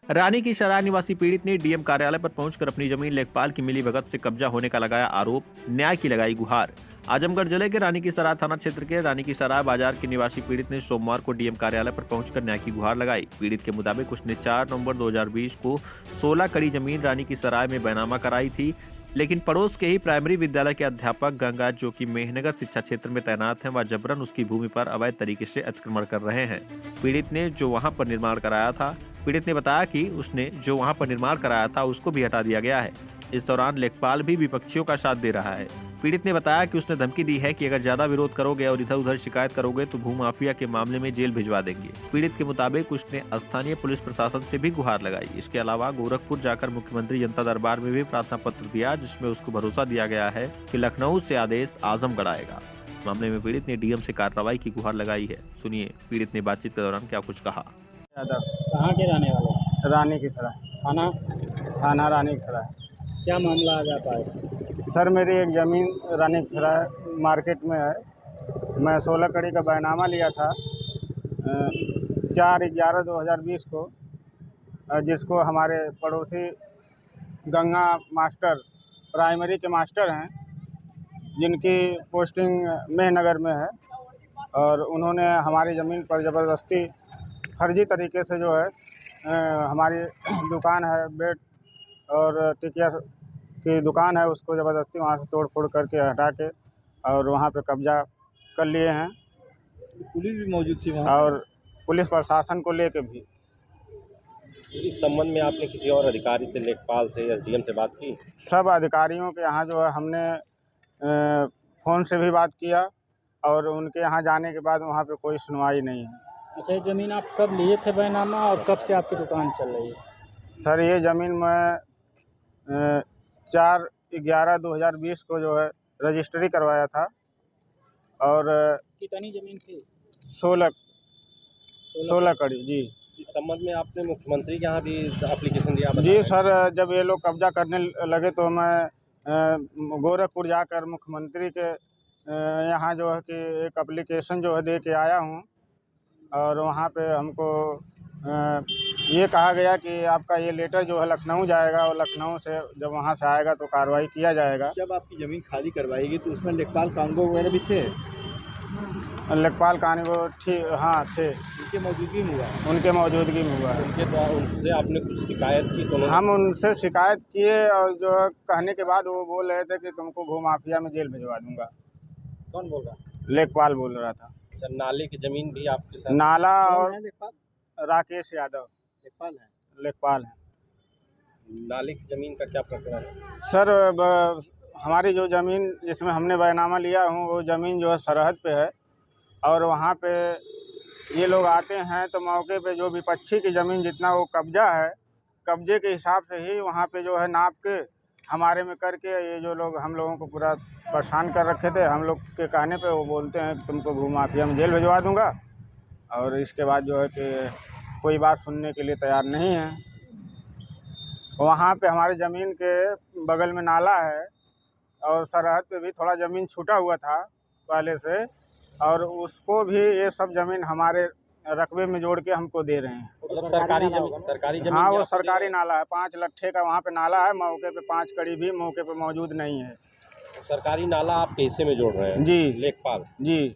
रानी की सराय निवासी पीड़ित ने डीएम कार्यालय पर पहुंचकर अपनी जमीन लेखपाल की मिलीभगत से कब्जा होने का लगाया आरोप, न्याय की लगाई गुहार। आजमगढ़ जिले के रानी की सराय थाना क्षेत्र के रानी की सराय बाजार के निवासी पीड़ित ने सोमवार को डीएम कार्यालय पर पहुंचकर न्याय की गुहार लगाई। पीड़ित के मुताबिक उसने 4 नवंबर 2020 को 16 कड़ी जमीन रानी की सराय में बैनामा कराई थी, लेकिन पड़ोस के ही प्राइमरी विद्यालय के अध्यापक गंगा, जो कि मेहनगर शिक्षा क्षेत्र में तैनात हैं, वह जबरन उसकी भूमि पर अवैध तरीके से अतिक्रमण कर रहे हैं। पीड़ित ने जो वहां पर निर्माण कराया था पीड़ित ने बताया कि उसने जो वहां पर निर्माण कराया था उसको भी हटा दिया गया है। इस दौरान लेखपाल भी विपक्षियों का साथ दे रहा है। पीड़ित ने बताया कि उसने धमकी दी है कि अगर ज्यादा विरोध करोगे और इधर उधर शिकायत करोगे तो भूमाफिया के मामले में जेल भिजवा देंगे। पीड़ित के मुताबिक उसने स्थानीय पुलिस प्रशासन से भी गुहार लगाई। इसके अलावा गोरखपुर जाकर मुख्यमंत्री जनता दरबार में भी प्रार्थना पत्र दिया, जिसमें उसको भरोसा दिया गया है कि लखनऊ से आदेश आजमगढ़ आएगा। मामले में पीड़ित ने डीएम से कार्रवाई की गुहार लगाई है। सुनिए पीड़ित ने बातचीत के दौरान क्या कुछ कहा। यादव, कहाँ के रहने वाले हैं? रानी की सराय, थाना? थाना रानी की सराय। क्या मामला आ जाता है? सर मेरी एक ज़मीन रानी की सराय मार्केट में है। मैं 16 कड़ी का बैनामा लिया था 4/11/2020 को, जिसको हमारे पड़ोसी गंगा मास्टर प्राइमरी के मास्टर हैं, जिनकी पोस्टिंग मेहनगर में है, और उन्होंने हमारी ज़मीन पर ज़बरदस्ती फर्जी तरीके से जो है हमारी दुकान है, ब्रेड और टिकिया की दुकान है, उसको ज़बरदस्ती वहाँ से तोड़ फोड़ करके हटा के और वहाँ पे कब्जा कर लिए हैं। पुलिस भी मौजूद थी वहाँ? और पुलिस प्रशासन को लेके भी। इस संबंध में आपने किसी और अधिकारी से, लेखपाल से, एसडीएम से बात की? सब अधिकारियों के यहाँ जो है हमने फ़ोन से भी बात किया, और उनके यहाँ जाने के बाद वहाँ पे कोई सुनवाई नहीं है। अच्छा, ये ज़मीन आप कब लिए थे बैनामा और कब से आपकी दुकान चल रही है? सर ये ज़मीन मैं 4/11/2020 को जो है रजिस्ट्री करवाया था, और कितनी ज़मीन थी? 16 कड़ी जी। इस संबंध में आपने मुख्यमंत्री के यहाँ भी एप्लीकेशन दिया? जी सर, जब ये लोग कब्जा करने लगे तो मैं गोरखपुर जाकर मुख्यमंत्री के यहाँ जो है कि एक एप्लीकेशन जो है दे के आया हूँ, और वहाँ पे हमको ये कहा गया कि आपका ये लेटर जो है लखनऊ जाएगा, और लखनऊ से जब वहाँ से आएगा तो कार्रवाई किया जाएगा। जब आपकी ज़मीन खाली करवाएगी तो उसमें लेखपाल कानूनगो वगैरह भी थे? लेखपाल कानूनगो हाँ थे, उनकी मौजूदगी में हुआ? उनके मौजूदगी में हुआ है। उनसे आपने कुछ शिकायत की तो? हम उनसे शिकायत किए, और जो है कहने के बाद वो बोल रहे थे कि तुमको भूमाफिया में जेल भिजवा दूंगा। कौन बोल रहा? लेखपाल बोल रहा था। अच्छा, नाले की जमीन भी आपके साथ? नाला और है लेखपाल? राकेश यादव लेखपाल है? लेखपाल है। नाले की जमीन का क्या प्रकरण है? सर हमारी जो ज़मीन जिसमें हमने बैनामा लिया हूँ वो ज़मीन जो है सरहद पे है, और वहाँ पे ये लोग आते हैं तो मौके पे जो विपक्षी की ज़मीन जितना वो कब्जा है, कब्जे के हिसाब से ही वहाँ पे जो है नाप के हमारे में करके ये जो लोग हम लोगों को पूरा परेशान कर रखे थे। हम लोग के कहने पे वो बोलते हैं कि तुमको भूमाफिया में जेल भिजवा दूंगा, और इसके बाद जो है कि कोई बात सुनने के लिए तैयार नहीं है। वहाँ पे हमारी ज़मीन के बगल में नाला है, और सरहद पे भी थोड़ा ज़मीन छूटा हुआ था पहले से, और उसको भी ये सब ज़मीन हमारे रकबे में जोड़ के हमको दे रहे हैं। मतलब सरकारी जमीन? सरकारी जमीन? हाँ, वो सरकारी नाला है, 5 लट्ठे का वहाँ पे नाला है। मौके पे 5 कड़ी भी मौके पे मौजूद नहीं है। सरकारी नाला आप कैसे में जोड़ रहे हैं? जी लेखपाल? जी।